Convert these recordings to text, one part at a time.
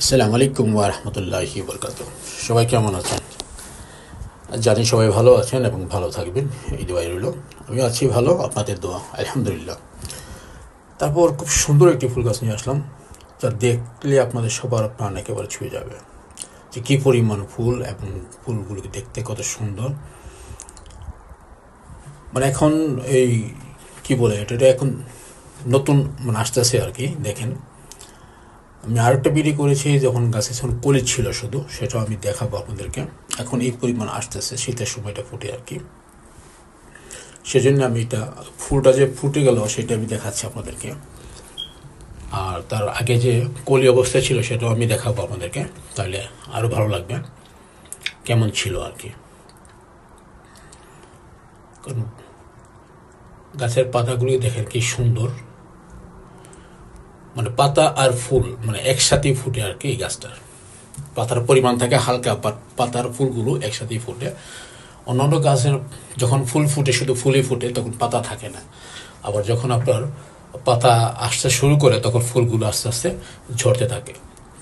আসসালামু আলাইকুম ওয়া রাহমাতুল্লাহি ওয়া বারাকাতুহু। সবাই কেমন আছেন? জানি সবাই ভালো আছেন এবং ভালো থাকবেন, এই দোয়াই রইল। আমিও আছি ভালো, আপনাদের দোয়া, আলহামদুলিল্লাহ। তারপর খুব সুন্দর একটি ফুল গাছ নিয়ে আসলাম, যা দেখলে আপনাদের সবার প্রাণ একেবারে ছুঁয়ে যাবে। যে কী পরিমাণ ফুল এবং ফুলগুলোকে দেখতে কত সুন্দর। মানে এখন এই কি বলে এটা এখন নতুন আসতেছে আর কি। দেখেন, আমি আরেকটা ভিডিও করেছি যখন গাছে যখন কলি ছিল শুধু, সেটাও আমি দেখাবো আপনাদেরকে। এখন এই পরিমাণ আসতেছে, শীতের সময়টা ফুটে আর কি। সেজন্য আমি এটা ফুলটা যে ফুটে গেল সেটা আমি দেখাচ্ছি আপনাদেরকে। আর তার আগে যে কলি অবস্থায় ছিল সেটাও আমি দেখাবো আপনাদেরকে, তাহলে আরও ভালো লাগবে কেমন ছিল আর কি। কারণ গাছের পাতাগুলি দেখেন কি সুন্দর, মানে পাতা আর ফুল মানে একসাথেই ফুটে আর কি। এই গাছটার পাতার পরিমাণ থাকে হালকা, পাতার ফুলগুলো একসাথেই ফুটে। অন্যান্য গাছের যখন ফুল ফুটে শুধু ফুলই ফুটে, তখন পাতা থাকে না। আবার যখন আপনার পাতা আসতে শুরু করে তখন ফুলগুলো আস্তে আস্তে ঝরতে থাকে।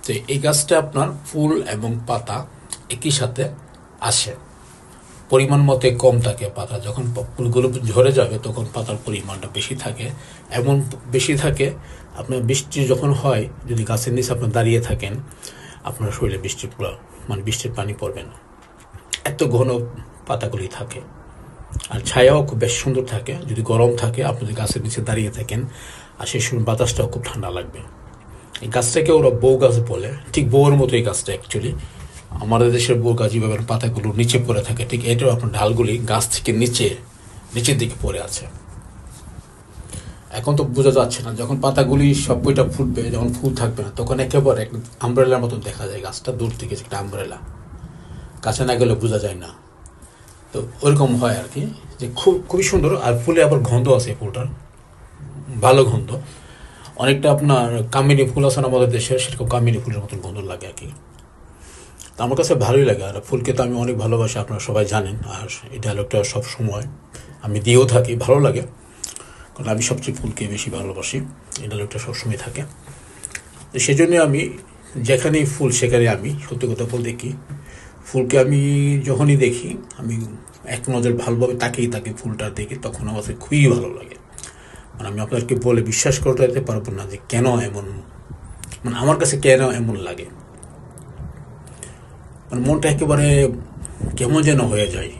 তো এই গাছটা আপনার ফুল এবং পাতা একই সাথে আসে, পরিমাণ মতে কম থাকে পাতা। যখন ফুলগুলো ঝরে যাবে তখন পাতার পরিমাণটা বেশি থাকে। এমন বেশি থাকে আপনার বৃষ্টি যখন হয়, যদি গাছের নিচে আপনার দাঁড়িয়ে থাকেন, আপনার শরীরে বৃষ্টির বৃষ্টির পানি পড়বে না, এত ঘন পাতাগুলি থাকে। আর ছায়াও খুব বেশ সুন্দর থাকে। যদি গরম থাকে, আপনি যদি গাছের নিচে দাঁড়িয়ে থাকেন, আর সেই সময় বাতাসটাও খুব ঠান্ডা লাগবে। এই গাছটাকে ওরা বউ গাছ বলে, ঠিক বউয়ের মতো এই গাছটা অ্যাকচুয়ালি। আমাদের দেশের বউ গাছ যেভাবে পাতাগুলো নিচে পড়ে থাকে, ঠিক এটাও আপনার ডালগুলি গাছ থেকে নিচের দিকে পড়ে আছে। এখন তো বোঝা যাচ্ছে না, যখন পাতাগুলি সব কয়টা ফুটবে, যখন ফুল থাকবে না, তখন একেবারে একটা আমব্রেলার মতন দেখা যায় গাছটা দূর থেকে, একটা আমব্রেলা। কাছে না গেলে বোঝা যায় না। তো ওরকম হয় আর কি, যে খুবই সুন্দর। আর ফুলে আবার গন্ধ আছে, ফুলটার ভালো গন্ধ। অনেকটা আপনার কামিনী ফুল আছে না আমাদের দেশে, সেরকম কামিনী ফুলের মতন গন্ধ লাগে আর কি। তো আমার কাছে ভালোই লাগে। আর ফুলকে তো আমি অনেক ভালোবাসি, আপনারা সবাই জানেন। আর এই ডায়লগটা সব সময় আমি দিয়েও থাকি, ভালো লাগে। কারণ আমি সবচেয়ে ফুলকে বেশি ভালোবাসি, এই ডায়লগটা সবসময় থাকে। তো সেজন্য আমি যেখানেই ফুল সেখানে আমি সত্যি কথা বলতে কি, ফুলকে আমি যখনই দেখি, আমি এক নজর ভালোভাবে তাকিয়ে ফুলটা দেখি, তখন আমার কাছে খুবই ভালো লাগে। মানে আমি আপনাদেরকে বলে বিশ্বাস করতে পারবো না যে কেন এমন, মানে আমার কাছে কেন এমন লাগে। মানে মনটা একেবারে কেমন যেন হয়ে যায়